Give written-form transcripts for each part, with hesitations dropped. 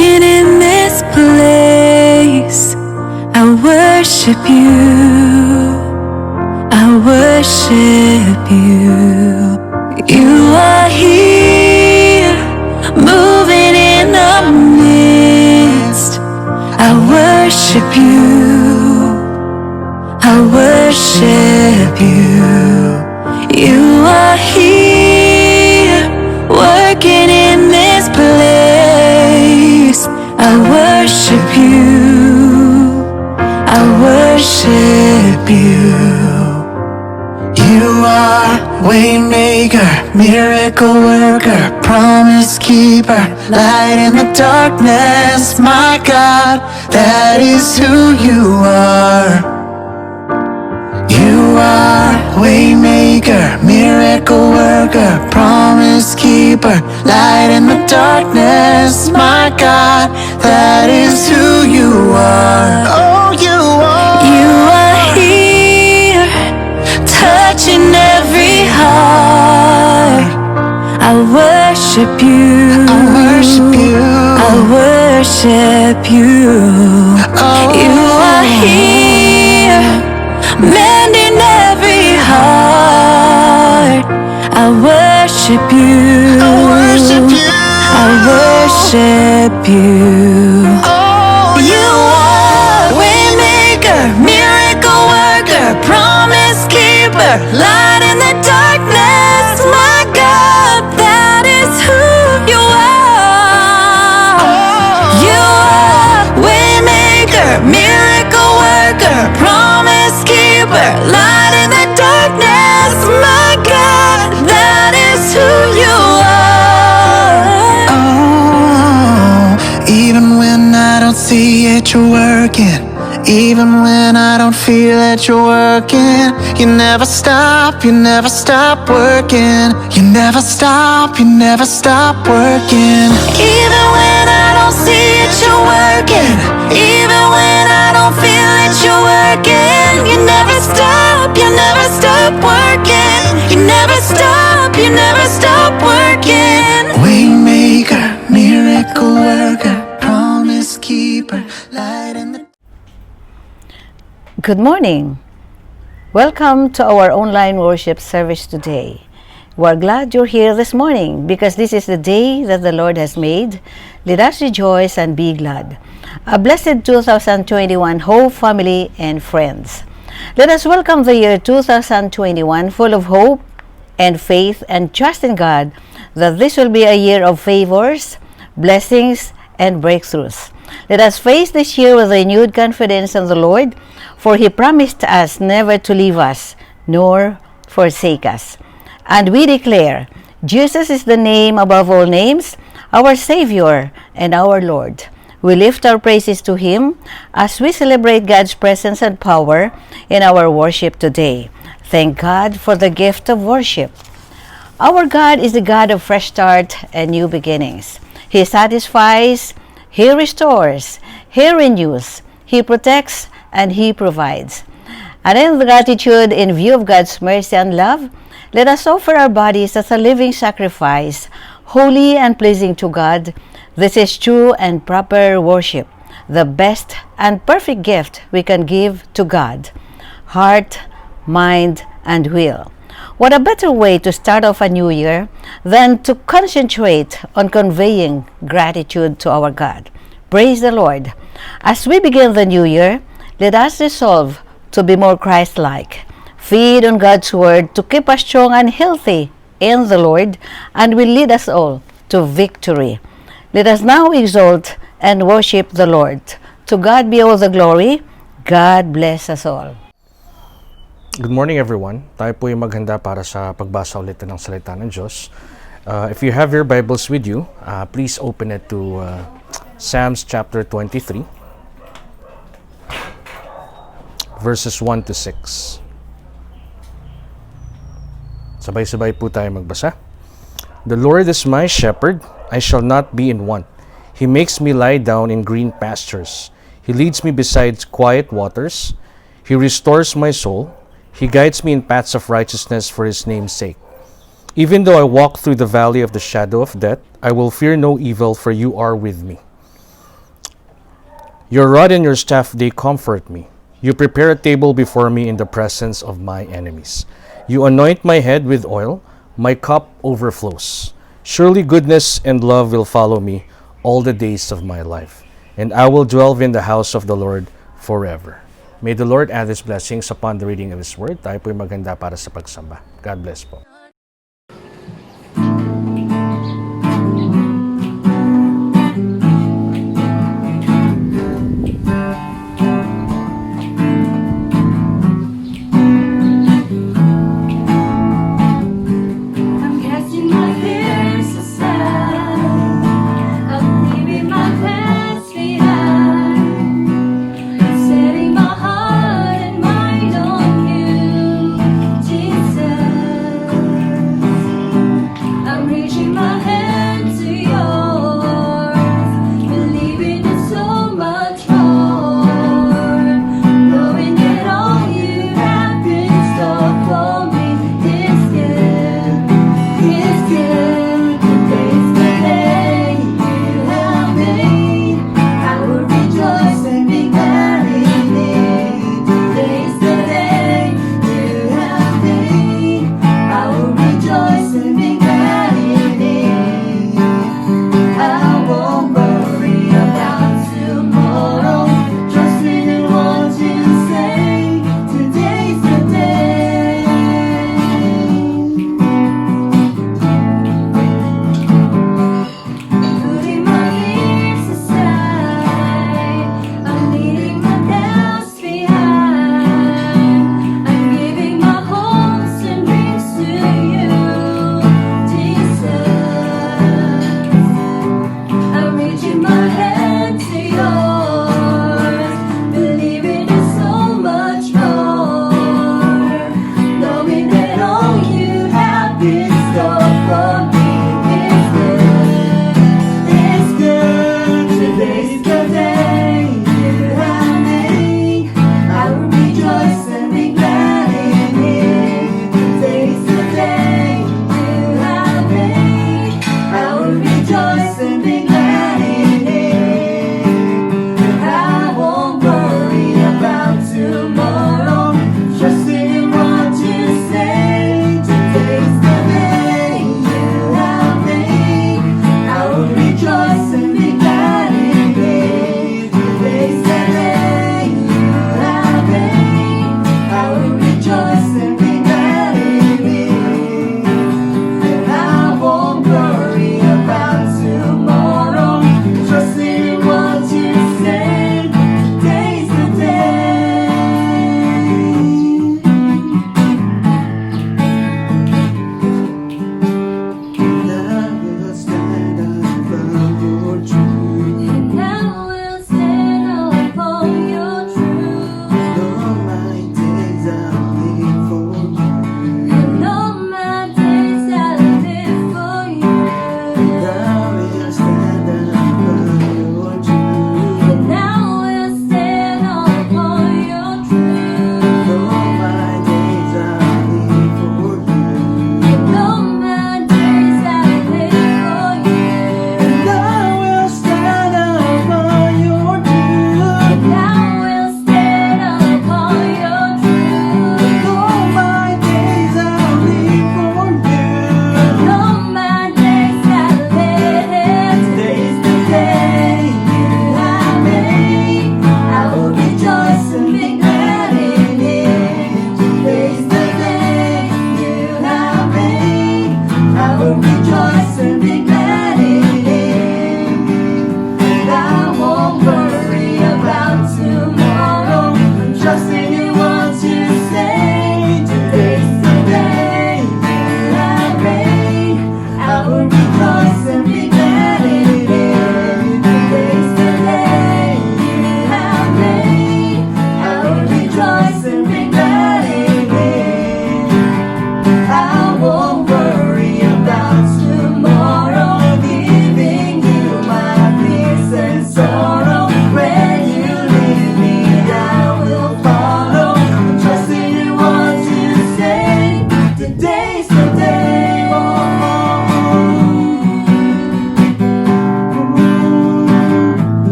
working in this place. I worship you, I worship you. You are here, moving in the midst. I worship you, I worship you. You are here, working in this place. I worship you, I worship you. You are waymaker, miracle worker, promise keeper, light in the darkness. My God, that is who you are. You are waymaker, miracle worker, promise keeper, light in the darkness. My God, that is who you are. Oh, you are. You are here, touching every heart. I worship you, I worship you, I worship you. Oh. You are here, mending every heart. I worship you, I worship you, I worship you. Oh, you are waymaker, miracle worker, promise keeper, light in the darkness. My God, that is who you are. You are waymaker, miracle worker, promise keeper, light in the darkness. My God, that is who you are. Oh, even when I don't see it, you're working. Even when I don't feel that you're working, you never stop working. You never stop working. Even when I don't see it, you're working. Even when I don't feel it, you're working. You never stop working. You never stop working. Waymaker, miracle worker, promise keeper, light in the... Good morning. Welcome to our online worship service today. We're glad you're here this morning because this is the day that the Lord has made. Let us rejoice and be glad. A blessed 2021, whole family and friends. Let us welcome the year 2021 full of hope and faith and trust in God that this will be a year of favors, blessings, and breakthroughs. Let us face this year with renewed confidence in the Lord, for He promised us never to leave us nor forsake us. And we declare, Jesus is the name above all names, our Savior and our Lord. We lift our praises to Him as we celebrate God's presence and power in our worship today. Thank God for the gift of worship. Our God is the God of fresh start and new beginnings. He satisfies, He restores, He renews, He protects, and He provides. And in gratitude, in view of God's mercy and love, let us offer our bodies as a living sacrifice, holy and pleasing to God. This is true and proper worship, the best and perfect gift we can give to God. Heart, mind, and will. What a better way to start off a new year than to concentrate on conveying gratitude to our God. Praise the Lord. As we begin the new year, let us resolve to be more Christ-like. Feed on God's Word to keep us strong and healthy in the Lord, and will lead us all to victory. Let us now exalt and worship the Lord. To God be all the glory. God bless us all. Good morning everyone. Tayo po yung maghanda para sa pagbasa ulit ng salita ng Diyos. If you have your Bibles with you, please open it to Psalms chapter 23, verses 1 to 6. Sabay-sabay po tayo magbasa. The Lord is my shepherd, I shall not be in want. He makes me lie down in green pastures. He leads me beside quiet waters. He restores my soul. He guides me in paths of righteousness for His name's sake. Even though I walk through the valley of the shadow of death, I will fear no evil, for You are with me. Your rod and your staff, they comfort me. You prepare a table before me in the presence of my enemies. You anoint my head with oil, my cup overflows. Surely goodness and love will follow me all the days of my life, and I will dwell in the house of the Lord forever. May the Lord add His blessings upon the reading of His Word. Tayo po'y maganda para sa pagsamba. God bless po. I'm casting my cares aside. I'm leaving my past behind. Setting my heart and mind on You, Jesus.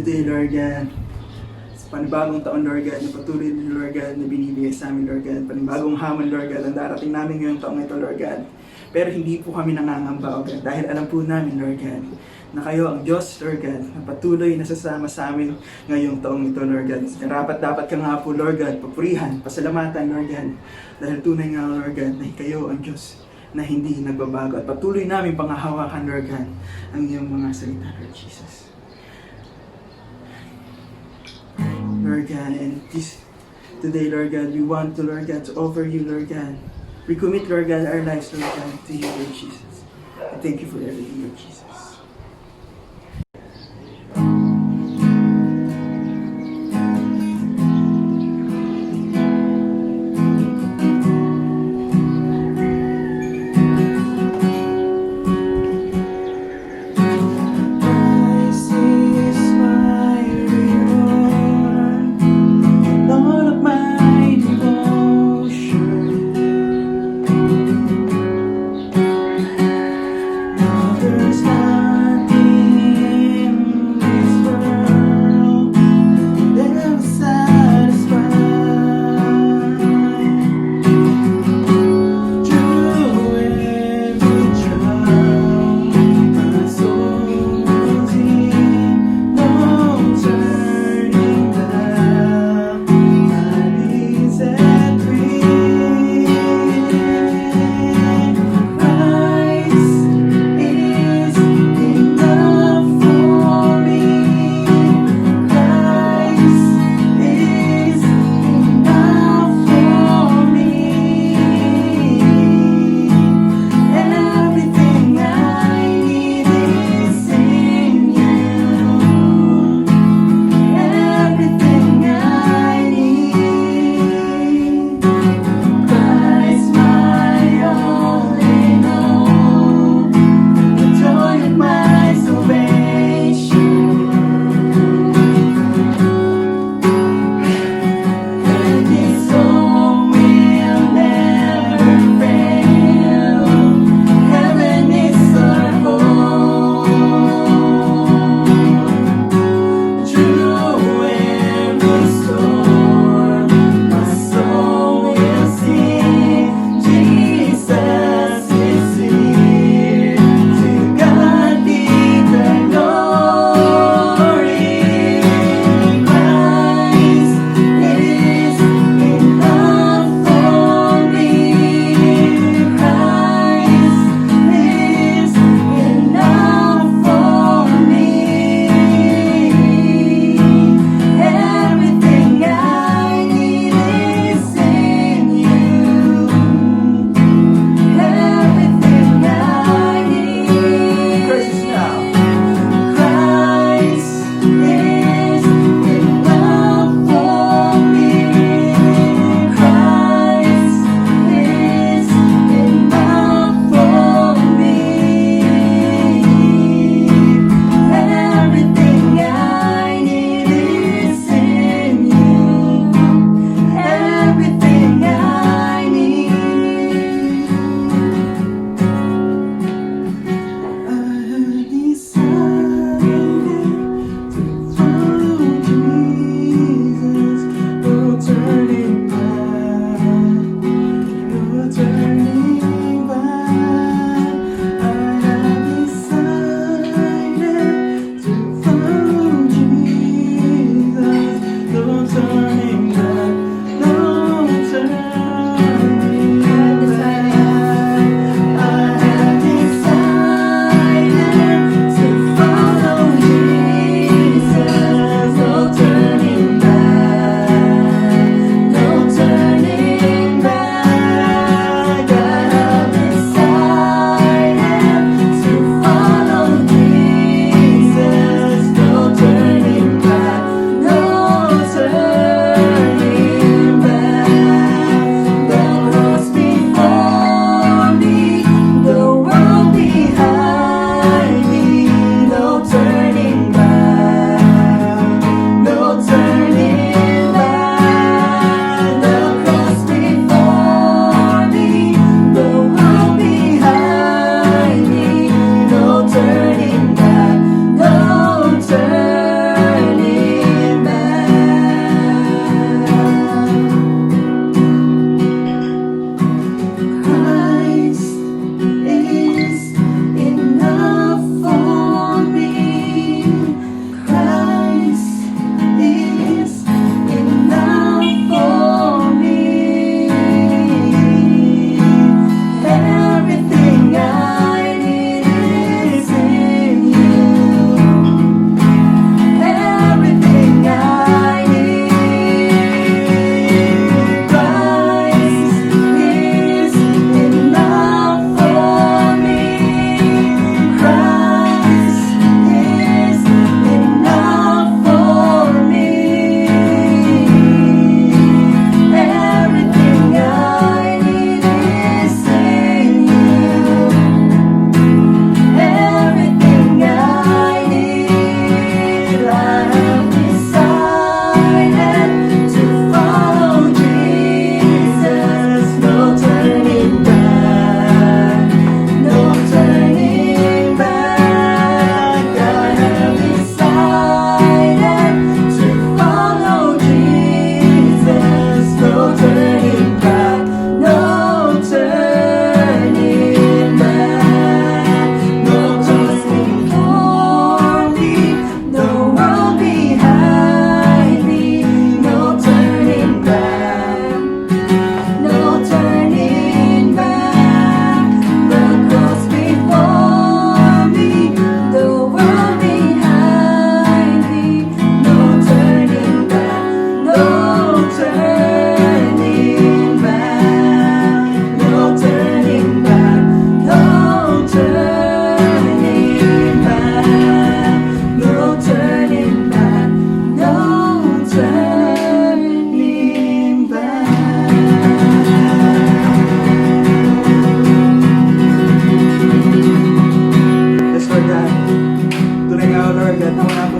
today, Lord God. Sa panibagong taon, Lord God, na patuloy din, Lord God, na binibigay sa amin, Lord God. Panibagong hamon, Lord God, ang darating namin ngayong taong ito, Lord God. Pero hindi po kami nangangamba, O God, dahil alam po namin, Lord God, na kayo ang Diyos, Lord God, na patuloy na sasama sa amin ngayong taong ito, Lord God. Dapat ka nga po, Lord God, papurihan, pasalamatan, Lord God, dahil tunay nga, Lord God, na kayo ang Diyos na hindi nagbabago at patuloy namin pangahawakan, Lord God, ang iyong mga salita, Lord Jesus. Lord God, and today, Lord God, we want to, Lord God, to offer you, Lord God. We commit, Lord God, our lives, Lord God, to you, Lord Jesus. I thank you for everything, Lord Jesus. There's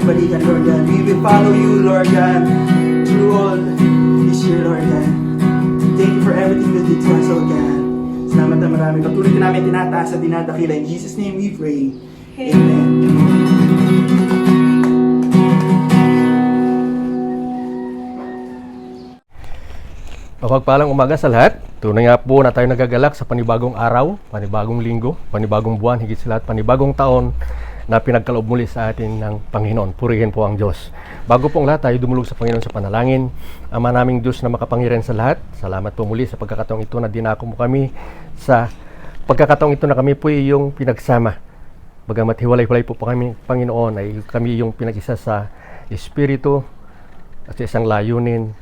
balikan, Lord God. We will follow you, Lord God, through all this year, Lord God. Thank you for everything that you do to us, Lord God. Salamat na marami. Patuloy ka namin tinataas at dinadakila. In Jesus' name we pray. Amen. Mapagpalang umaga sa lahat. Tunay nga po na tayo nagagalak sa panibagong araw, panibagong linggo, panibagong buwan, higit sa lahat, panibagong taon na pinagkaloob muli sa atin ng Panginoon. Purihin po ang Diyos. Bago pong lahat, tayo dumulog sa Panginoon sa panalangin. Ama naming Diyos na makapangyarihan sa lahat, salamat po muli sa pagkakataong ito na dinako mo kami sa pagkakataong ito na kami po yung pinagsama. Bagamat hiwalay-hiwalay po kami, Panginoon, ay kami yung pinag-isa sa Espiritu at sa isang layunin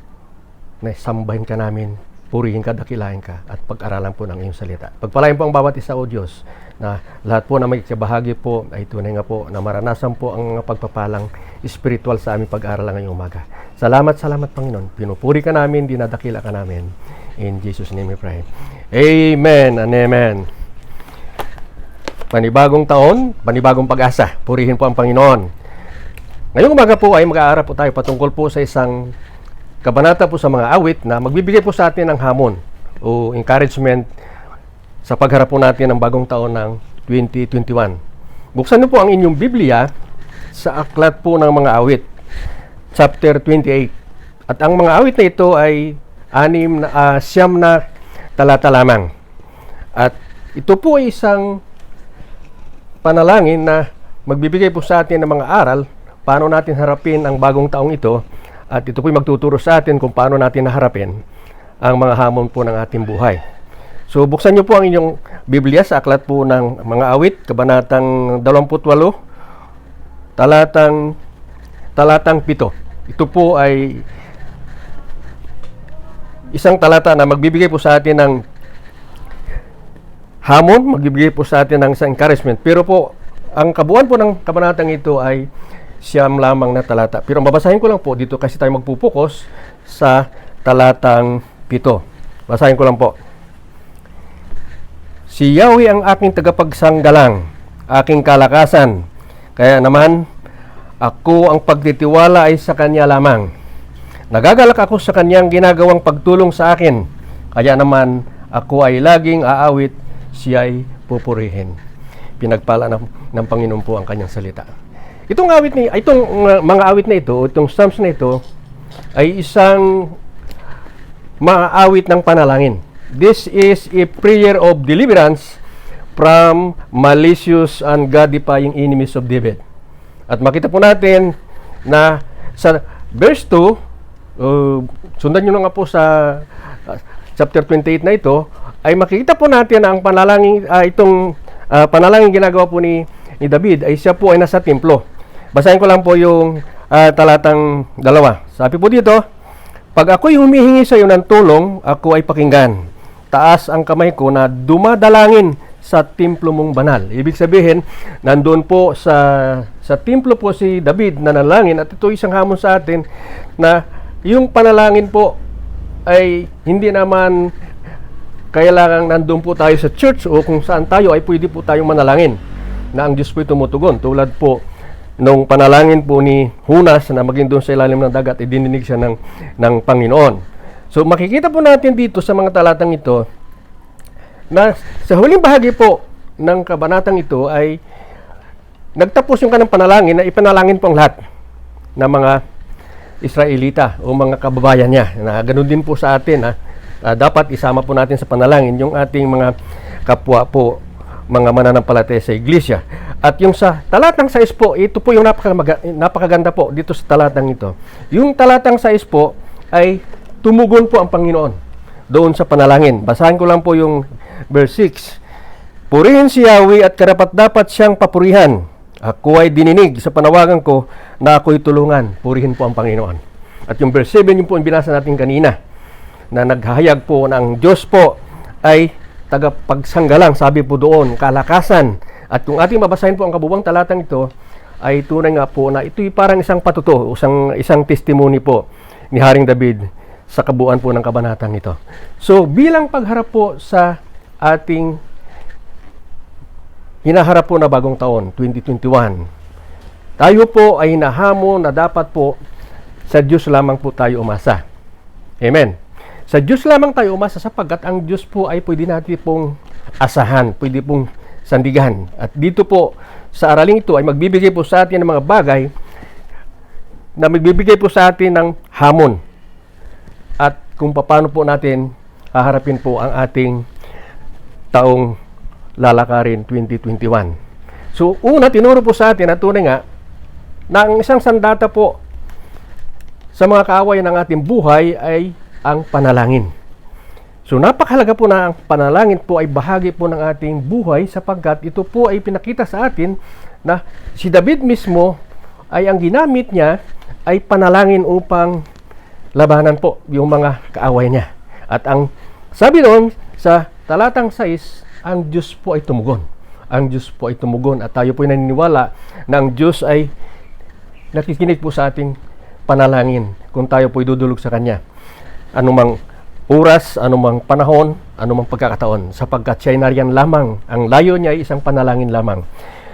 na sambahin ka namin, purihin ka, dakilahin ka, at pag-aralan po ng iyong salita. Pagpalain po ang bawat isa, O Diyos, na lahat po na may kabahagi po ay tunay nga po na maranasan po ang pagpapalang spiritual sa aming pag-aaral ngayong umaga. Salamat, Panginoon. Pinupuri ka namin, dinadakila ka namin. In Jesus' name we pray. Amen and amen. Panibagong taon, panibagong pag-asa. Purihin po ang Panginoon. Ngayong umaga po ay mag-aaral po tayo patungkol po sa isang kabanata po sa mga awit na magbibigay po sa atin ng hamon o encouragement sa pagharap po natin ng bagong taon ng 2021. Buksan niyo po ang inyong Biblia sa aklat po ng mga awit, chapter 28. At ang mga awit na ito ay siyam na talata lamang. At ito po ay isang panalangin na magbibigay po sa atin ng mga aral paano natin harapin ang bagong taong ito. At ito po'y magtuturo sa atin kung paano natin naharapin ang mga hamon po ng ating buhay. So, buksan niyo po ang inyong Biblia sa aklat po ng mga awit, kabanatang 28, talatang 7. Ito po ay isang talata na magbibigay po sa atin ng hamon, magbibigay po sa atin ng isang encouragement. Pero po, ang kabuuan po ng kabanatang ito ay siyam lamang na talata. Pero babasahin ko lang po dito kasi tayo magpupokus sa talatang 7. Basahin ko lang po. Si Yahweh ang aking tagapagsanggalang, aking kalakasan. Kaya naman, ako ang pagtitiwala ay sa Kanya lamang. Nagagalak ako sa Kanyang ginagawang pagtulong sa akin. Kaya naman, ako ay laging aawit, siya'y pupurihin. Pinagpala ng Panginoon po ang Kanyang salita. Itong mga awit na ito, itong psalms na ito, ay isang maawit ng panalangin. This is a prayer of deliverance from malicious and God-defying enemies of David. At makita po natin na sa verse 2, sundan nyo na nga po sa chapter 28 na ito, ay makikita po natin na ang panalangin, panalangin ginagawa po ni David ay siya po ay nasa templo. Basahin ko lang po yung talatang 2. Sabi po dito, pag ako'y humihingi sa iyo ng tulong, ako ay pakinggan. Taas ang kamay ko na dumadalangin sa templo mong banal. Ibig sabihin, nandoon po sa templo po si David na nanalangin, at ito isang hamon sa atin na yung panalangin po ay hindi naman kailangan nandoon po tayo sa church o kung saan tayo ay pwede po tayong manalangin na ang Diyos po tumutugon. Tulad po nung panalangin po ni Hunas na maging doon sa ilalim ng dagat, idininig siya ng Panginoon. So makikita po natin dito sa mga talatang ito na sa huling bahagi po ng kabanatang ito ay nagtapos yung kanang panalangin na ipanalangin po ang lahat ng mga Israelita o mga kababayan niya. Na ganun din po sa atin, dapat isama po natin sa panalangin yung ating mga kapwa po, mga mananampalataya sa iglesia. At yung sa talatang 6 po, ito po yung napakaganda po dito sa talatang ito. Yung talatang 6 po ay tumugon po ang Panginoon doon sa panalangin. Basahin ko lang po yung verse 6. Purihin si Yahweh at karapat-dapat siyang papurihan. Ako ay dininig sa panawagan ko na ako'y tulungan. Purihin po ang Panginoon. At yung verse 7, yung po yung binasa natin kanina, na naghahayag po ng Diyos po ay tagapagsanggalang, sabi po doon, kalakasan. At kung ating mabasahin po ang kabuuang talatang ito, ay tunay nga po na ito'y parang isang patuto, isang testimony po ni Haring David sa kabuuan po ng kabanatang ito. So, bilang pagharap po sa ating hinaharap po na bagong taon, 2021, tayo po ay nahamon na dapat po sa Diyos lamang po tayo umasa. Amen. Sa Diyos lamang tayo umasa sapagkat ang Diyos po ay pwede natin pong asahan, pwede pong sandigan. At dito po sa araling ito ay magbibigay po sa atin ng mga bagay na magbibigay po sa atin ng hamon. At kung paano po natin haharapin po ang ating taong lalakarin 2021. So una, tinuro po sa atin at tunay nga na ang isang sandata po sa mga kaaway ng ating buhay ay ang panalangin. So napakahalaga po na ang panalangin po ay bahagi po ng ating buhay sapagkat ito po ay pinakita sa atin na si David mismo ay ang ginamit niya ay panalangin upang labanan po yung mga kaaway niya. At ang sabi doon sa talatang 6, ang Diyos po ay tumugon. Ang Diyos po ay tumugon at tayo po ay naniniwala na ang Diyos ay nakikinig po sa ating panalangin kung tayo po ay dudulog sa Kanya. Anumang oras, anumang panahon, anumang pagkakataon, sapagkat siya ay nariyan lamang. Ang layo niya ay isang panalangin lamang.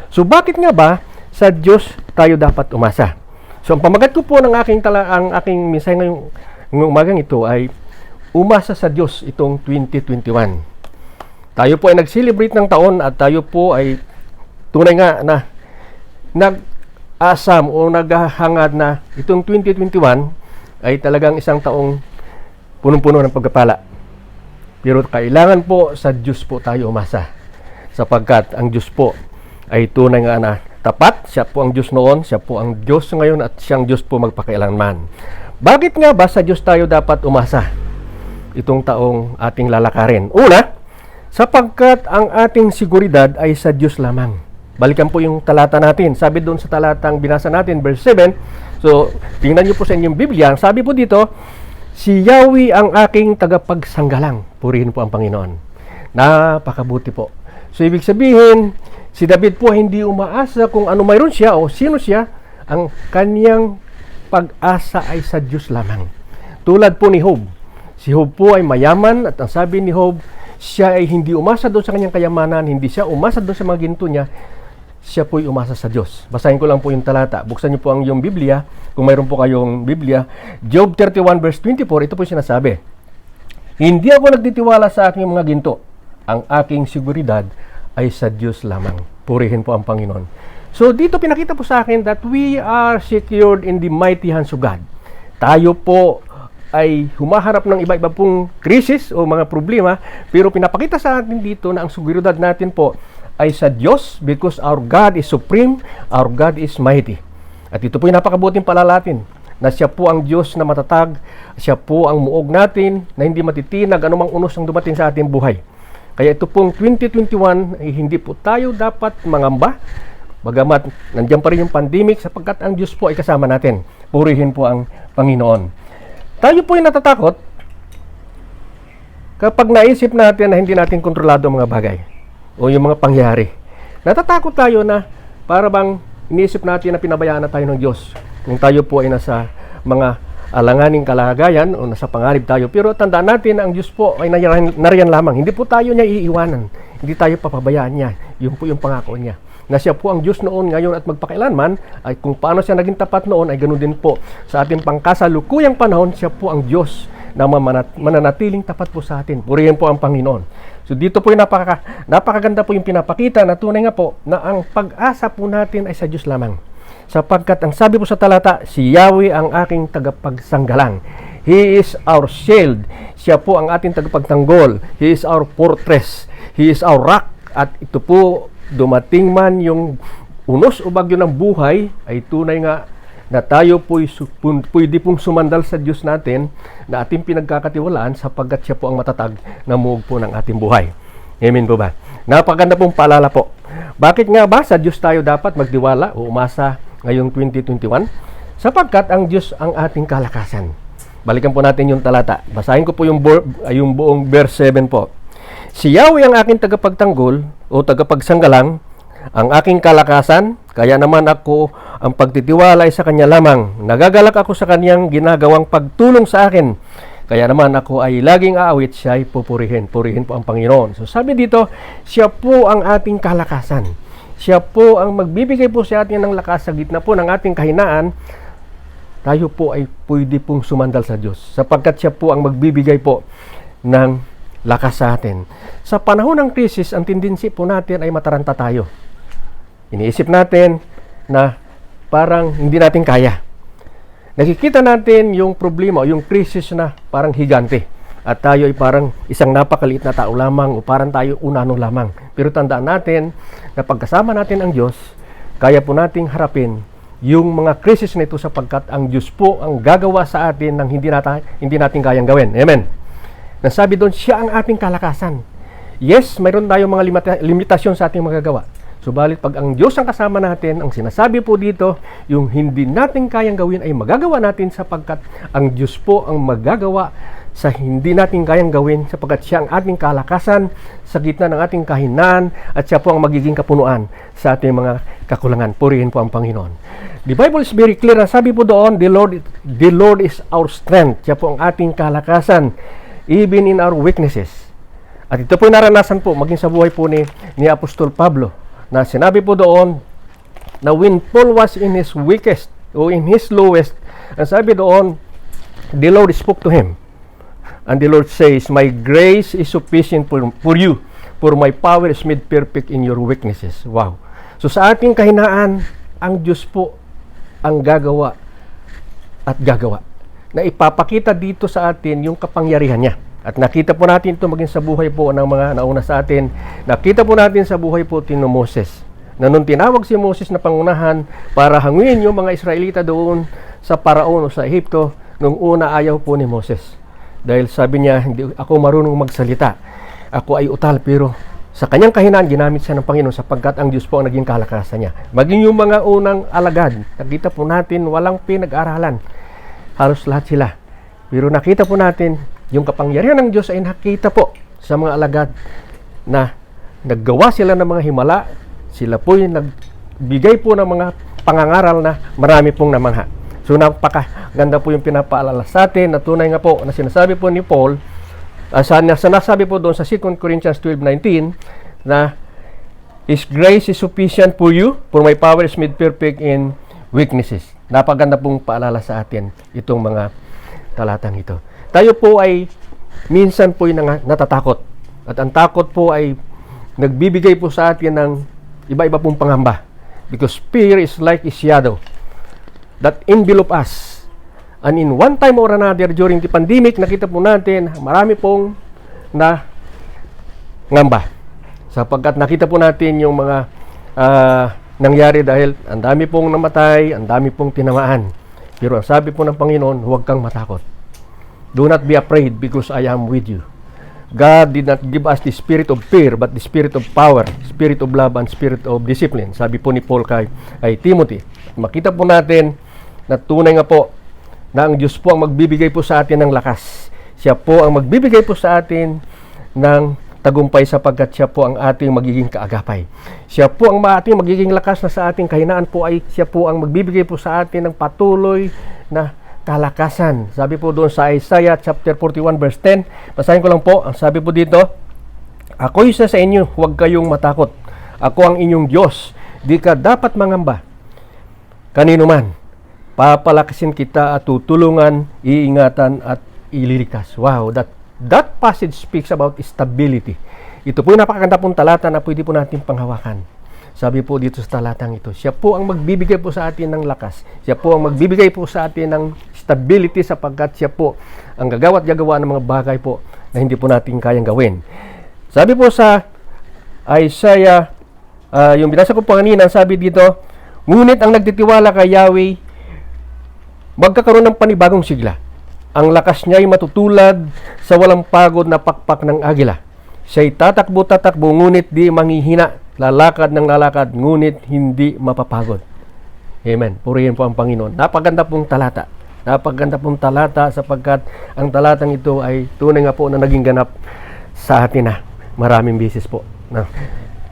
So bakit nga ba sa Diyos tayo dapat umasa? So ang pamagat ko po ng ang aking mensahe ngayong umagang ito ay umasa sa Diyos itong 2021. Tayo po ay nag-celebrate ng taon at tayo po ay tunay nga na nag-asam o naghahangad na itong 2021 ay talagang isang taong punong-puno ng pagpapala. Pero kailangan po sa Diyos po tayo umasa. Sapagkat ang Diyos po ay tunay nga na tapat. Siya po ang Diyos noon, siya po ang Diyos ngayon at siyang Diyos po magpakailanman. Bakit nga ba sa Diyos tayo dapat umasa itong taong ating lalakarin? Una, sapagkat ang ating seguridad ay sa Diyos lamang. Balikan po yung talata natin. Sabi doon sa talatang binasa natin, verse 7. So, tingnan niyo po sa inyong Biblia. Sabi po dito, si Yahweh ang aking tagapagsanggalang. Purihin po ang Panginoon. Napakabuti po. So, ibig sabihin, si David po hindi umaasa kung ano mayroon siya o sino siya. Ang kanyang pag-asa ay sa Diyos lamang. Tulad po ni Job. Si Job po ay mayaman at ang sabi ni Job, siya ay hindi umasa doon sa kanyang kayamanan, hindi siya umasa doon sa mga ginto niya, siya po ay umasa sa Diyos. Basahin ko lang po yung talata. Buksan niyo po ang iyong Biblia. Kung mayroon po kayong Biblia, Job 31 verse 24, ito po yung sinasabi. Hindi ako nagtitiwala sa aking mga ginto. Ang aking seguridad ay sa Diyos lamang. Purihin po ang Panginoon. So dito pinakita po sa akin that we are secured in the mighty hands of God. Tayo po ay humaharap ng iba-iba pong krisis o mga problema, pero pinapakita sa atin dito na ang seguridad natin po ay sa Diyos because our God is supreme, our God is mighty. At ito po yung napakabuting palalatin na siya po ang Diyos na matatag, siya po ang muog natin na hindi matitinag anumang unos ang dumating sa ating buhay. Kaya ito pong 2021 ay hindi po tayo dapat mangamba, bagamat nandiyan pa rin yung pandemic sapagkat ang Diyos po ay kasama natin. Purihin po ang Panginoon. Tayo po ay natatakot kapag naisip natin na hindi natin kontrolado ang mga bagay o yung mga pangyayari. Natatakot tayo na para bang iniisip natin na pinabayaan na tayo ng Diyos kung tayo po ay nasa mga alanganing kalagayan o nasa panganib tayo. Pero tandaan natin na ang Diyos po ay nariyan lamang. Hindi po tayo niya iiwanan. Hindi tayo papabayaan niya. Yun po yung pangako niya. Na siya po ang Diyos noon, ngayon at magpakailanman, ay kung paano siya naging tapat noon ay ganoon din po sa ating pangkasalukuyang panahon, siya po ang Diyos na mananatiling tapat po sa atin. Purihin po ang Panginoon. So dito po yung napakaganda po yung pinapakita na tunay nga po na ang pag-asa po natin ay sa Diyos lamang. Sapagkat ang sabi po sa talata, si Yahweh ang aking tagapagsanggalang. He is our shield. Siya po ang ating tagapagtanggol. He is our fortress. He is our rock. At ito po, dumating man yung unos o bagyo ng buhay, ay tunay nga na tayo pwede pong sumandal sa Diyos natin na ating pinagkakatiwalaan sapagkat siya po ang matatag na muog po ng ating buhay. Amen po ba? Napakaganda pong paalala po. Bakit nga ba sa Diyos tayo dapat magdiwala o umasa ngayong 2021? Sapagkat ang Diyos ang ating kalakasan. Balikan po natin yung talata. Basahin ko po yung buong verse 7 po. Si Yahweh ang aking tagapagtanggol o tagapagsanggalang, ang aking kalakasan, kaya naman ako ang pagtitiwala ay sa Kanya lamang. Nagagalak ako sa Kanyang ginagawang pagtulong sa akin. Kaya naman ako ay laging aawit, siya ay pupurihin. Purihin po ang Panginoon. So sabi dito, siya po ang ating kalakasan. siya po ang magbibigay po sa atin ng lakas sa gitna po ng ating kahinaan, tayo po ay pwede pong sumandal sa Diyos sapagkat siya po ang magbibigay po ng lakas sa atin. Sa panahon ng krisis, ang tendency po natin ay mataranta tayo. Iniisip natin na parang hindi natin kaya. Nakikita natin yung problema o yung krisis na parang higante at tayo ay parang isang napakaliit na tao lamang o parang tayo unano lamang. Pero tandaan natin na pagkasama natin ang Diyos, kaya po nating harapin yung mga krisis na ito sapagkat ang Diyos po ang gagawa sa atin ng hindi natin kayang gawin. Amen. Nasabi doon, siya ang ating kalakasan. Yes, mayroon tayong mga limitasyon sa ating magagawa. Subalit pag ang Diyos ang kasama natin, ang sinasabi po dito, yung hindi natin kayang gawin ay magagawa natin sapagkat ang Diyos po ang magagawa sa hindi natin kayang gawin sapagkat siya ang ating kalakasan sa gitna ng ating kahinaan at siya po ang magiging kapunuan sa ating mga kakulangan. Purihin po ang Panginoon. The Bible is very clear. Sabi po doon, the Lord is our strength. Siya po ang ating kalakasan even in our weaknesses. At ito po naranasan po maging sa buhay po ni Apostol Pablo na sinabi po doon na when Paul was in his weakest o in his lowest, ang sabi doon, the Lord spoke to him. And the Lord says, my grace is sufficient for you, for my power is made perfect in your weaknesses. Wow. So sa ating kahinaan, ang Diyos po ang gagawa at gagawa. Na ipapakita dito sa atin yung kapangyarihan niya. At nakita po natin ito maging sa buhay po ng mga nauna sa atin. Nakita po natin sa buhay po ni Moses. Na nung tinawag si Moses na pangunahan para hanguin yung mga Israelita doon sa Paraon o sa Ehipto, nung una ayaw po ni Moses. Dahil sabi niya, hindi ako marunong magsalita. Ako ay utal, pero sa kanyang kahinaan, ginamit siya ng Panginoon sapagkat ang Diyos po ang naging kalakasan niya. Maging yung mga unang alagad, nakita po natin, walang pinag-aralan. Halos lahat sila. Pero nakita po natin, yung kapangyarihan ng Diyos ay nakita po sa mga alagad na naggawa sila ng mga himala. Sila po yung nagbigay po ng mga pangangaral na marami pong namangha. So napakaganda po yung pinapaalala sa atin na tunay nga po na sinasabi po ni Paul, sinasabi po doon sa 2 Corinthians 12:19 na His grace is sufficient for you, for my power is made perfect in weaknesses. Napaganda pong paalala sa atin itong mga talatang ito. Tayo po ay minsan po yung natatakot. At ang takot po ay nagbibigay po sa atin ng iba-iba pong pangamba. Because fear is like a shadow that envelop us. And in one time or another during the pandemic, nakita po natin marami pong ngamba. Sapagkat nakita po natin yung mga nangyari dahil ang dami pong namatay, ang dami pong tinamaan. Pero ang sabi po ng Panginoon, huwag kang matakot. Do not be afraid because I am with you. God did not give us the spirit of fear, but the spirit of power, spirit of love, and spirit of discipline. Sabi po ni Paul kay Timothy. Makita po natin na tunay nga po na ang Diyos po ang magbibigay po sa atin ng lakas. Siya po ang magbibigay po sa atin ng tagumpay sapagkat siya po ang ating magiging kaagapay. Siya po ang ating magiging lakas na sa ating kahinaan po ay siya po ang magbibigay po sa atin ng patuloy na kalakasan. Sabi po doon sa Isaiah chapter 41 verse 10, basahin ko lang po, ang sabi po dito, ako isa sa inyo, huwag kayong matakot. Ako ang inyong Diyos, di ka dapat mangamba. Kanino man, papalakasin kita at tutulungan, iingatan at ililigtas. Wow, that passage speaks about stability. Ito po yung napakaganda pong talata na pwede po natin panghawakan. Sabi po dito sa talatang ito, siya po ang magbibigay po sa atin ng lakas. Siya po ang magbibigay po sa atin ng stability sapagkat siya po ang gagawa at gagawa ng mga bagay po na hindi po natin kayang gawin. Sabi po sa Isaiah, yung binasa ko po kanina, sabi dito, ngunit ang nagtitiwala kay Yahweh, magkakaroon ng panibagong sigla. Ang lakas niya ay matutulad sa walang pagod na pakpak ng agila. Siya'y tatakbo-tatakbo, ngunit di manghihina. Lalakad ng lalakad, ngunit hindi mapapagod. Amen. Purihin po ang Panginoon. Napaganda pong talata. Napaganda pong talata sapagkat ang talatang ito ay tunay nga po na naging ganap sa atin na maraming beses po. Na,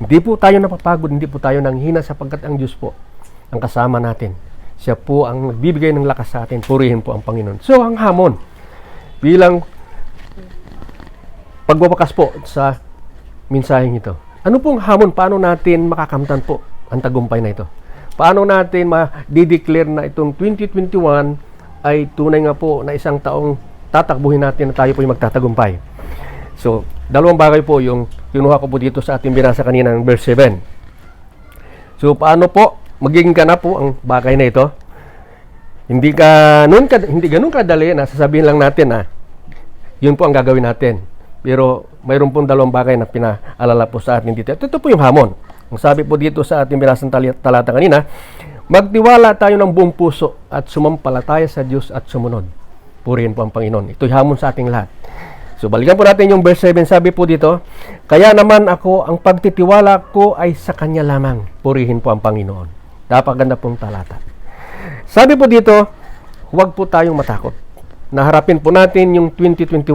hindi po tayo napapagod, hindi po tayo nanghina sapagkat ang Diyos po ang kasama natin. Siya po ang nagbibigay ng lakas sa atin. Purihin po ang Panginoon. So, ang hamon bilang pagwawakas po sa mensaheng ito. Ano pong hamon? Paano natin makakamtan po ang tagumpay na ito? Paano natin ma-declare na itong 2021 ay tunay nga po na isang taong tatakbuhin natin na tayo po yung magtatagumpay? So, dalawang bagay po yung kinuha ko po dito sa ating binasa kanina ng verse 7. So, paano po magiging ganap po ang bagay na ito? Hindi ganun kadali na sasabihin lang natin na yun po ang gagawin natin. Pero mayroon pong dalawang bagay na pinaalala po sa atin dito. Ito po yung hamon. Ang sabi po dito sa ating binasang talata kanina, magtiwala tayo ng buong puso at sumampalataya sa Diyos at sumunod. Purihin po ang Panginoon. Ito'y hamon sa ating lahat. So balikan po natin yung verse 7. Sabi po dito, kaya naman ako, ang pagtitiwala ko ay sa Kanya lamang. Purihin po ang Panginoon. Napakaganda pong talata. Sabi po dito, huwag po tayong matakot. Naharapin po natin yung 2021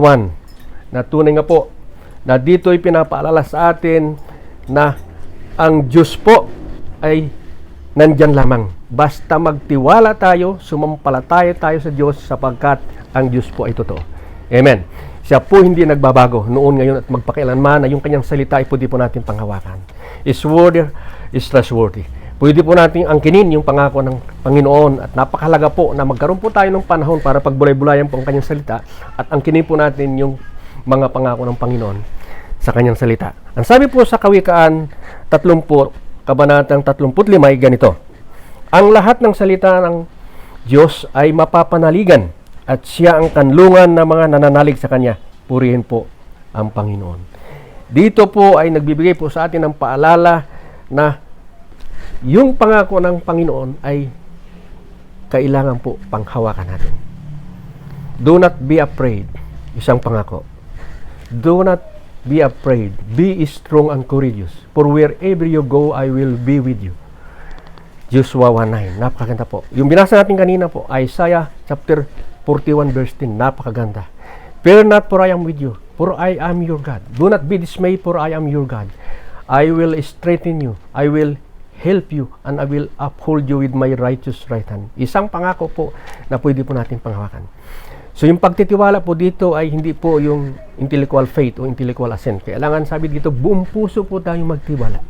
na tunay nga po na dito'y pinapaalala sa atin na ang Diyos po ay nandyan lamang. Basta magtiwala tayo, sumampalataya tayo sa Diyos sapagkat ang Diyos po ay totoo. Amen. Siya po hindi nagbabago noon, ngayon at magpakailanman na yung kanyang salita ay pwede po natin panghawakan. His word is trustworthy. Pwede po natin angkinin yung pangako ng Panginoon at napakahalaga po na magkaroon po tayo ng panahon para pagbulay-bulayan po ang kanyang salita at angkinin po natin yung mga pangako ng Panginoon sa kanyang salita. Ang sabi po sa Kawikaan 30, kabanatang 35 ay ganito, ang lahat ng salita ng Diyos ay mapapanaligan at siya ang kanlungan ng mga nananalig sa Kanya. Purihin po ang Panginoon. Dito po ay nagbibigay po sa atin ng paalala na yung pangako ng Panginoon ay kailangan po panghawakan natin. Do not be afraid. Isang pangako. Do not be afraid. Be strong and courageous. For wherever you go, I will be with you. Joshua 1:9. Napakaganda po. Yung binasa natin kanina po, Isaiah chapter 41 verse 10. Napakaganda. Fear not, for I am with you. For I am your God. Do not be dismayed, for I am your God. I will strengthen you. I will help you, and I will uphold you with my righteous right hand. Isang pangako po na pwede po natin panghawakan. So yung pagtitiwala po dito ay hindi po yung intellectual faith o intellectual assent. Kailangan sabi dito, buong puso po tayong magtiwala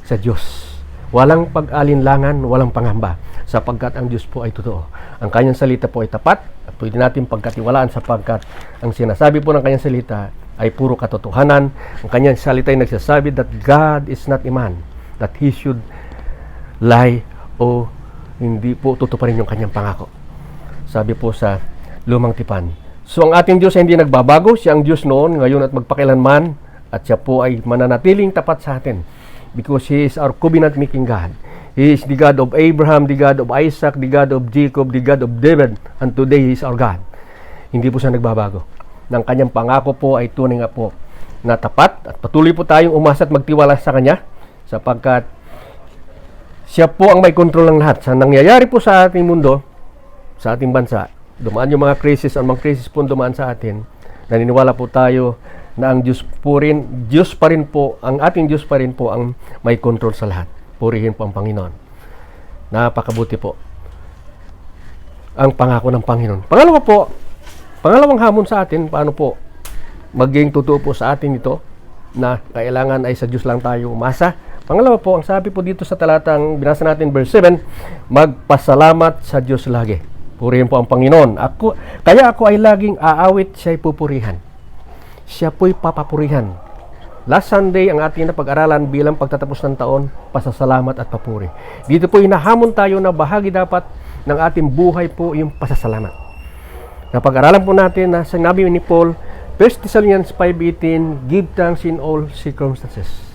sa Diyos. Walang pag-alinlangan, walang pangamba, sapagkat ang Diyos po ay totoo. Ang kanyang salita po ay tapat at pwede natin pagkatiwalaan sapagkat ang sinasabi po ng kanyang salita ay puro katotohanan. Ang kanyang salita ay nagsasabi that God is not a man that He should lie o hindi po tutuparin yung kanyang pangako. Sabi po sa Lumang Tipan. So ang ating Diyos ay hindi nagbabago. Siya ang Diyos noon, ngayon at magpakailanman, at siya po ay mananatiling tapat sa atin because He is our covenant-making God. He is the God of Abraham, the God of Isaac, the God of Jacob, the God of David, and today He is our God. Hindi po siya nagbabago. Nang kanyang pangako po ay tunay nga po na tapat at patuloy po tayong umasa at magtiwala sa Kanya sapagkat siya po ang may kontrol ng lahat. Sa nangyayari po sa ating mundo, sa ating bansa, dumaan yung mga krisis, ang mga krisis po dumaan sa atin, naniniwala po tayo na ang Diyos pa rin po, ang ating Diyos pa rin po ang may kontrol sa lahat. Purihin po ang Panginoon. Napakabuti po ang pangako ng Panginoon. Pangalawang hamon sa atin, paano po maging totoo po sa atin ito na kailangan ay sa Diyos lang tayo umasa. Pangalawa po, ang sabi po dito sa talatang binasa natin verse 7, magpasalamat sa Diyos lagi. Purihin po ang Panginoon. Kaya ako ay laging aawit, siya'y pupurihan. Siya po'y papapurihan. Last Sunday, ang ating napag-aralan bilang pagtatapos ng taon, pasasalamat at papuri. Dito po hinahamon tayo na bahagi dapat ng ating buhay po yung pasasalamat. Napag-aralan po natin na sinabi ni Paul, 1 Thessalonians 5:18, give thanks in all circumstances.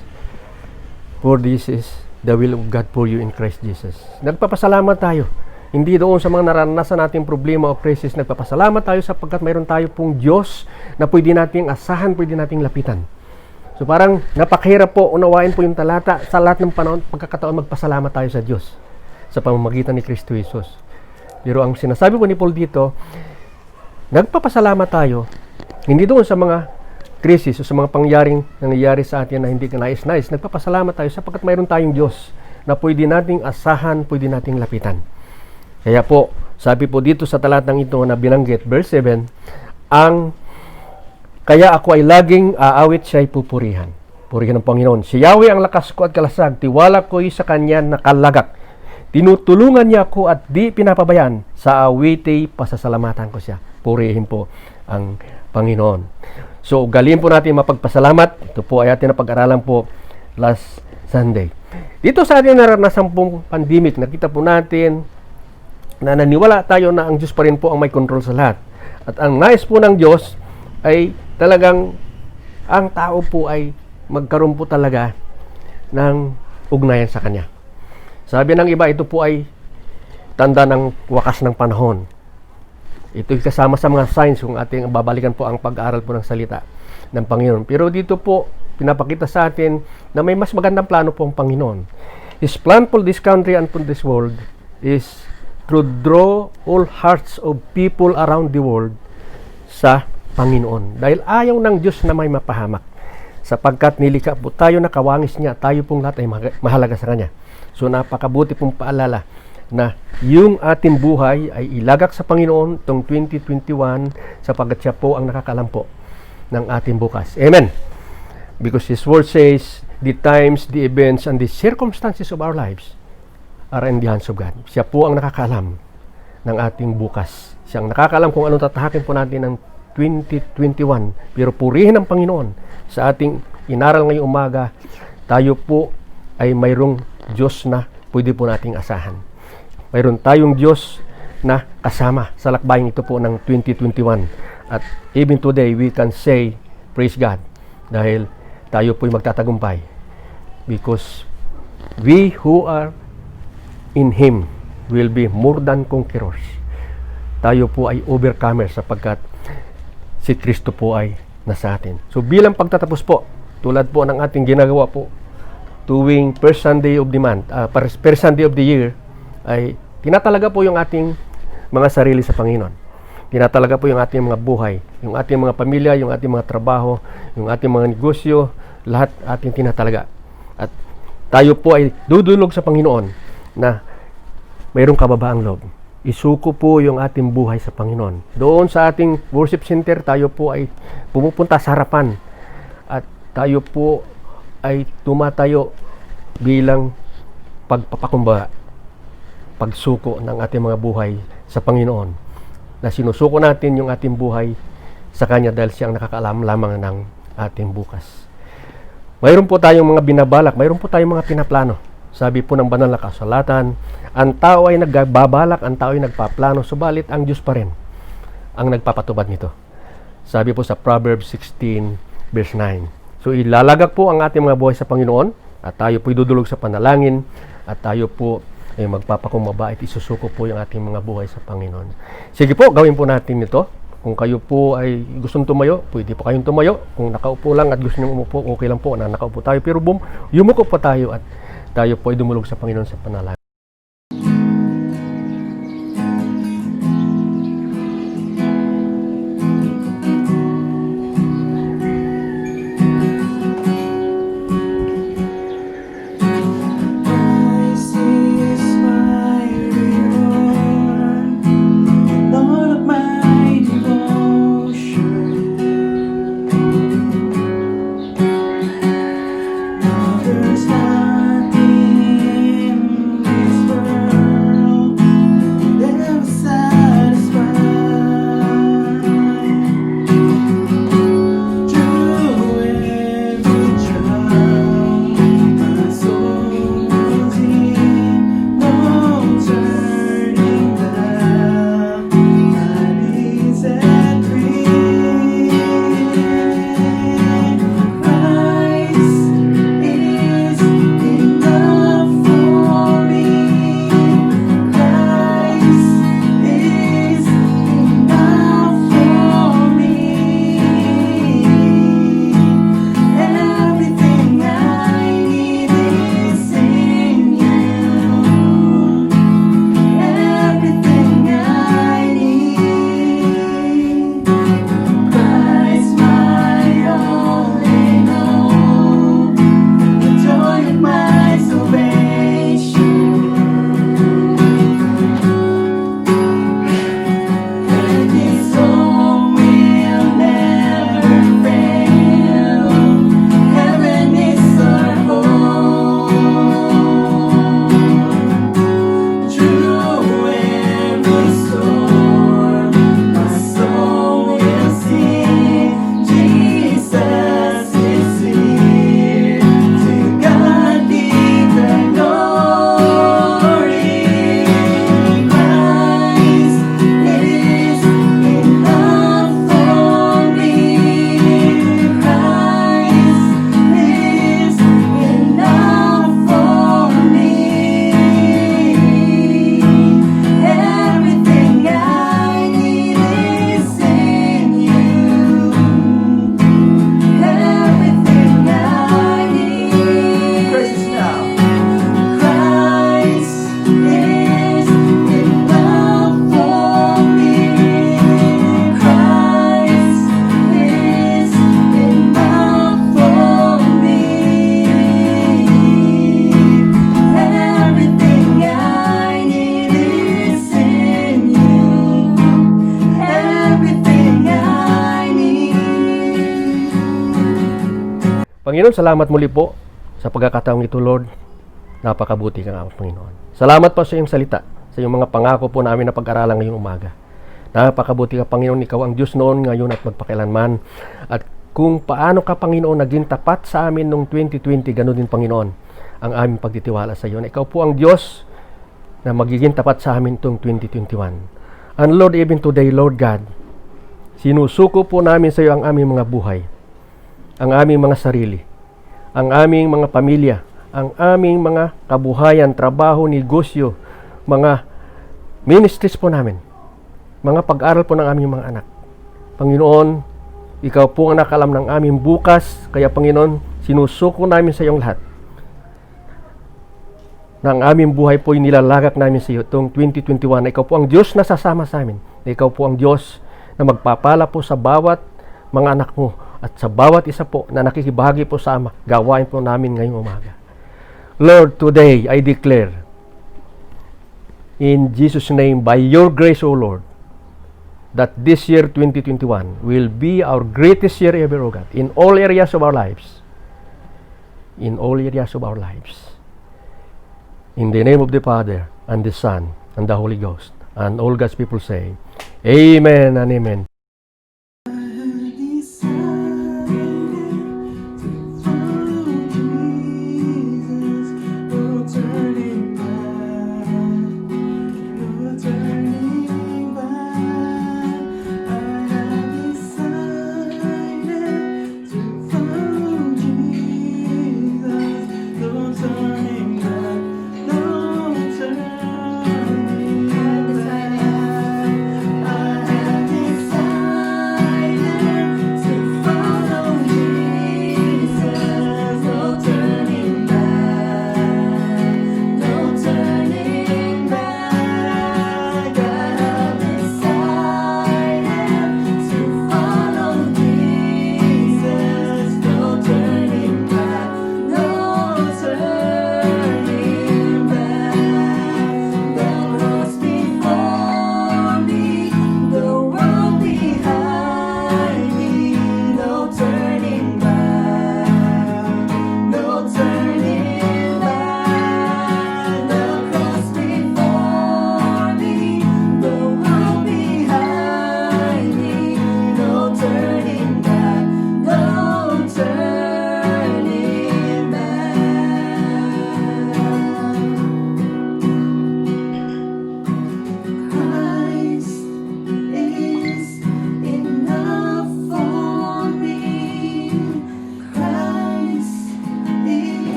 For this is the will of God for you in Christ Jesus. Nagpapasalamat tayo. Hindi doon sa mga naranasan nating problema o krisis, nagpapasalamat tayo sapagkat mayroon tayo pong Diyos na pwede nating asahan, pwede nating lapitan. So parang napakahirap po unawain po yung talata sa lahat ng panahon, pagkakataon magpasalamat tayo sa Diyos sa pamamagitan ni Kristo Jesus. Pero ang sinasabi po ni Paul dito, nagpapasalamat tayo hindi doon sa mga krisis o sa mga pangyaring nangyayari sa atin na hindi ka nais-nais. Nagpapasalamat tayo sapagkat mayroon tayong Diyos na pwede nating asahan, pwede nating lapitan. Kaya po, sabi po dito sa talatang ito na binanggit, verse 7, kaya ako ay laging aawit, siya'y pupurihan. Purihin ng Panginoon. Si Yahweh ang lakas ko at kalasag. Tiwala ko'y sa Kanya nakalagak. Tinutulungan niya ako at di pinapabayaan. Sa awiti, pasasalamatan ko siya. Purihin po ang Panginoon. So, galing po natin mapagpasalamat. Ito po ay atin na pag-aralan po last Sunday. Dito sa ating naranasan pong pandemic, nakita po natin na naniwala tayo na ang Diyos pa rin po ang may control sa lahat. At ang nais po ng Diyos ay talagang ang tao po ay magkaroon po talaga ng ugnayan sa Kanya. Sabi ng iba, ito po ay tanda ng wakas ng panahon. Ito'y kasama sa mga signs kung ating babalikan po ang pag-aaral po ng salita ng Panginoon. Pero dito po, pinapakita sa atin na may mas magandang plano po ang Panginoon. His plan for this country and for this world is to draw all hearts of people around the world sa Panginoon. Dahil ayaw ng Diyos na may mapahamak. Sapagkat nilikha po tayo na kawangis niya, tayo pong lahat ay mahalaga sa Kanya. So napakabuti pong paalala na yung ating buhay ay ilagak sa Panginoon itong 2021 sapagkat siya po ang nakakaalam po ng ating bukas. Amen. Because His Word says, the times, the events, and the circumstances of our lives are in the hands of God. Siya po ang nakakaalam ng ating bukas. Siya ang nakakaalam kung anong tatahakin po natin ng 2021. Pero purihin ang Panginoon sa ating inaral ngayong umaga. Tayo po ay mayroong Diyos na pwede po nating asahan. Mayroon tayong Diyos na kasama sa lakbayang ito po ng 2021. At even today, we can say, praise God, dahil tayo po'y magtatagumpay. Because we who are in Him will be more than conquerors. Tayo po ay overcomers sapagkat si Kristo po ay nasa atin. So bilang pagtatapos po, tulad po ng ating ginagawa po tuwing first Sunday of the month, first Sunday of the year, ay tinatalaga po yung ating mga sarili sa Panginoon. Tinatalaga po yung ating mga buhay, yung ating mga pamilya, yung ating mga trabaho, yung ating mga negosyo, lahat ating tinatalaga. At tayo po ay dudulog sa Panginoon na mayroong kababaang loob. Isuko po yung ating buhay sa Panginoon. Doon sa ating worship center, tayo po ay pumupunta sa harapan. At tayo po ay tumatayo bilang pagpapakumbaba, pagsuko ng ating mga buhay sa Panginoon. Na sinusuko natin yung ating buhay sa Kanya dahil Siya ang nakakaalam lamang ng ating bukas. Mayroon po tayong mga binabalak, mayroon po tayong mga pinaplano. Sabi po ng banal na kasulatan, ang tao ay nagbabalak, ang tao ay nagpaplano, subalit ang Diyos pa rin ang nagpapatubad nito. Sabi po sa Proverbs 16 verse 9. So ilalagak po ang ating mga buhay sa Panginoon at tayo po idudulog sa panalangin at tayo po ay magpapakumbaba at isusuko po yung ating mga buhay sa Panginoon. Sige po, gawin po natin ito. Kung kayo po ay gustong tumayo, pwede po kayong tumayo. Kung nakaupo lang at gusto nyo umupo, okay lang po na nakaupo tayo. Pero yumuko po tayo at tayo po ay dumulog sa Panginoon sa panalangin. There's nothing Panginoon, salamat muli po sa pagkakataong ito, Lord. Napakabuti ka nga, Panginoon. Salamat po sa iyong salita, sa iyong mga pangako po namin na pag-aralan ngayong umaga. Napakabuti ka, Panginoon. Ikaw ang Diyos noon, ngayon at magpakailanman. At kung paano ka, Panginoon, naging tapat sa amin noong 2020, ganoon din, Panginoon, ang aming pagtitiwala sa iyo. Na ikaw po ang Diyos na magiging tapat sa amin itong 2021. And Lord, even today, Lord God, sinusuko po namin sa iyo ang aming mga buhay, ang aming mga sarili, ang aming mga pamilya, ang aming mga kabuhayan, trabaho, negosyo, mga ministries po namin, mga pag-aral po ng aming mga anak. Panginoon, ikaw po ang nakalam ng aming bukas, kaya Panginoon, sinusuko namin sa iyong lahat na ang aming buhay po nilalagak namin sa iyo itong 2021 na ikaw po ang Diyos na sasama sa amin, na ikaw po ang Diyos na magpapala po sa bawat mga anak mo at sa bawat isa po na nakikibahagi po sa gawain po namin ngayong umaga. Lord, today I declare in Jesus' name, by your grace, O Lord, that this year 2021 will be our greatest year ever, O God, in all areas of our lives. In all areas of our lives. In the name of the Father, and the Son, and the Holy Ghost. And all God's people say, Amen and Amen.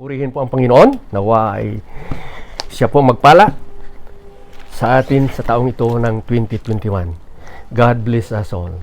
Purihin po ang Panginoon, nawa ay siya po magpala sa atin sa taong ito ng 2021. God bless us all.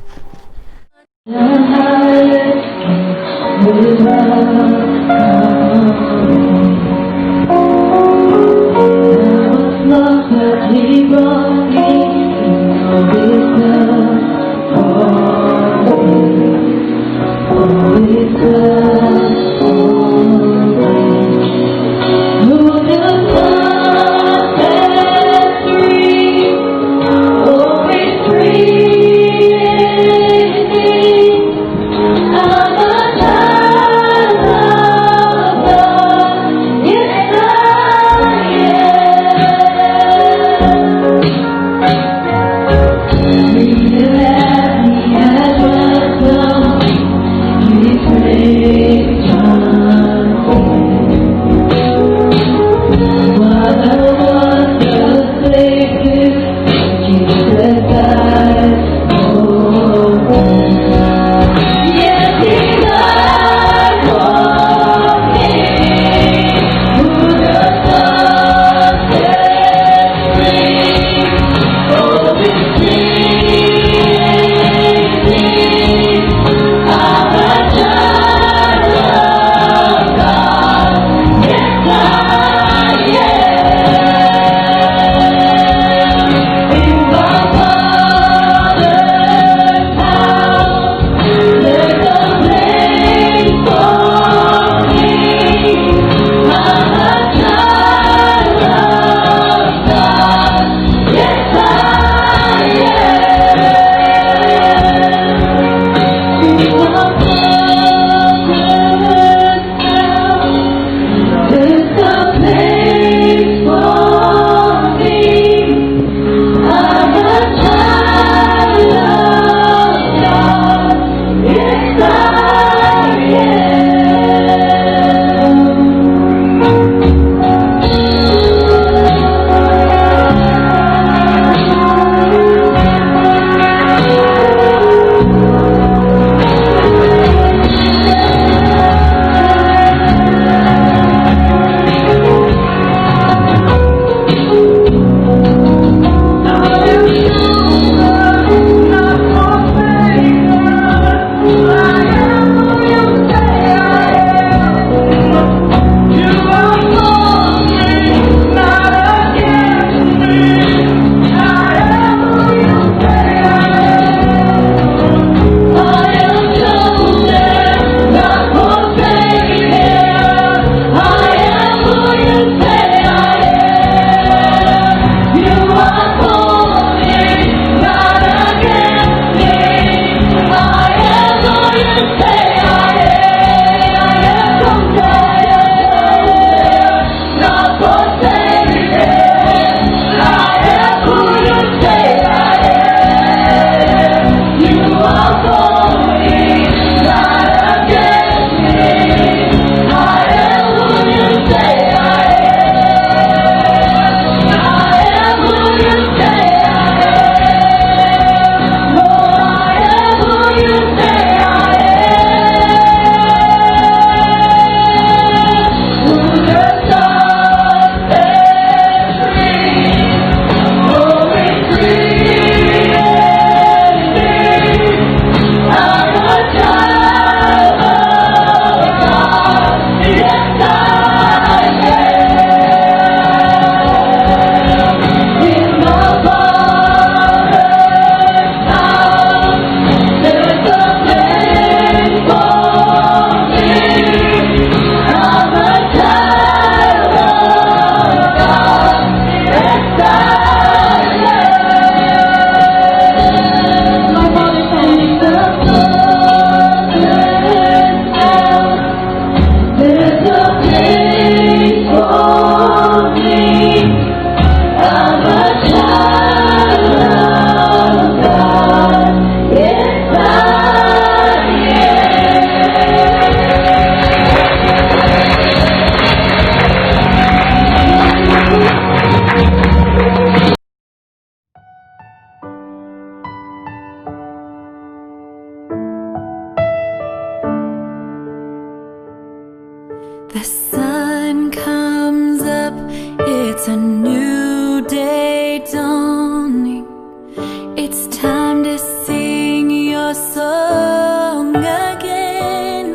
It's time to sing your song again.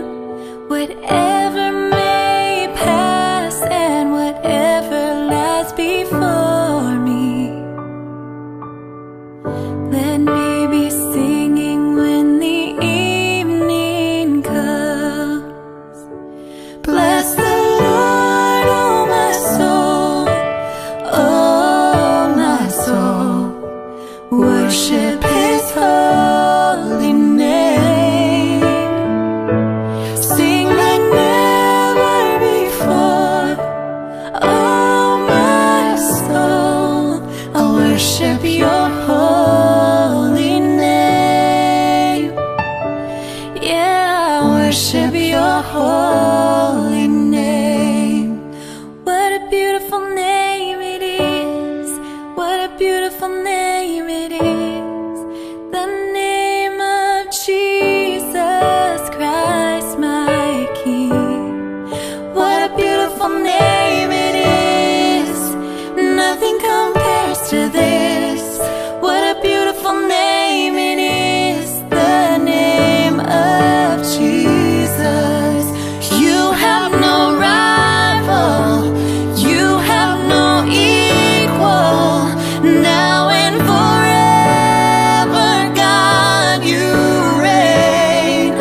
Whatever may pass and whatever lies before me, let me be singing when the evening comes. Bless the Lord, oh my soul, oh my soul. Worship His holy name. Sing like never before. Oh my soul, I worship Your holy name. Yeah, I worship Your holy name. What a beautiful name it is. What a beautiful name it is. The name of Jesus Christ, my King. What a beautiful name it is. Nothing compares to this. What a beautiful name it is. The name of Jesus. You have no rival. You have no equal. Now and forever, God, You reign.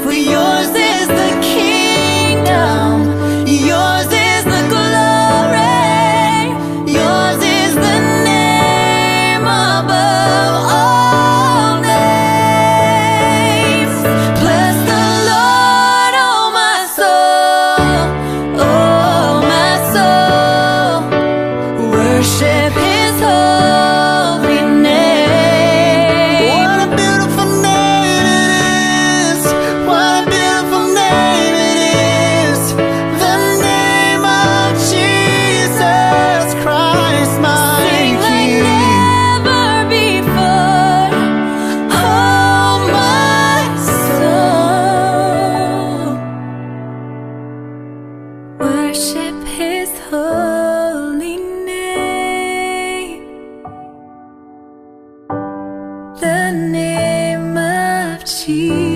For Yours is the kingdom. Yours is the glory. Yours is the name above all names. Bless the Lord, oh my soul, oh my soul. Worship His holy name. What a beautiful name it is. What a beautiful name it is. The name of Jesus Christ, my King. Never before. Oh my soul. Worship His holy name. The name of Jesus.